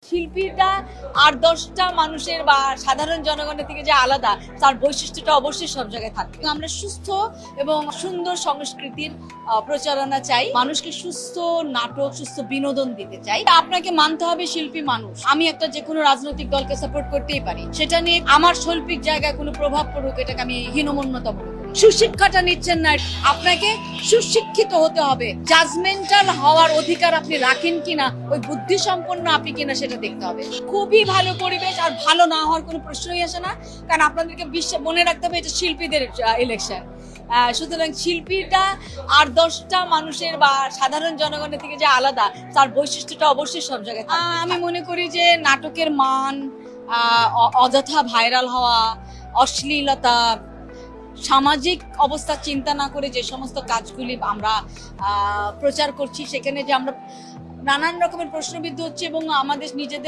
শিল্পীটা আর 10টা মানুষের বা সাধারণ জনগণের থেকে যে আলাদা, তার বৈশিষ্ট্যটা অবশ্যই সব জায়গায় থাকে। আমরা সুস্থ এবং সুন্দর সংস্কৃতির প্রচারণা চাই, মানুষকে সুস্থ নাটক, সুস্থ বিনোদন দিতে চাই। আপনাকে মানতে হবে শিল্পী মানুষ। আমি একটা যে কোনো রাজনৈতিক দলকে সাপোর্ট করতেই পারি, সেটা নিয়ে আমার শৈল্পিক জায়গায় কোনো প্রভাব পড়ুক এটাকে আমি হীনমন্যতা মনে করি। সুশিক্ষাটা নিচ্ছেন না, আপনাকে সুশিক্ষিত হতে হবে। জাজমেন্টাল হওয়ার অধিকার আপনি রাখেন কিনা, ওই বুদ্ধি সম্পন্ন আপনি কিনা সেটা দেখতে হবে। খুবই ভালো পরিবেশ, আর ভালো না হওয়ার কোনো প্রশ্নই আসে না, কারণ আপনাদেরকে মনে রাখতে হবে এটা শিল্পীদের ইলেকশন। সুতরাং শিল্পীটা আর 10টা মানুষের বা সাধারণ জনগণের থেকে যে আলাদা, তার বৈশিষ্ট্যটা অবশ্যই সব জায়গায় থাকে। আমি মনে করি যে নাটকের মান, অযথা ভাইরাল হওয়া, অশ্লীলতা, সামাজিক অবস্থা চিন্তা না করে যে সমস্ত কাজগুলি আমরা প্রচার করছি, সেখানে যে আমরা নানান রকমের প্রশ্নবিদ্ধ হচ্ছে এবং আমাদের নিজেদের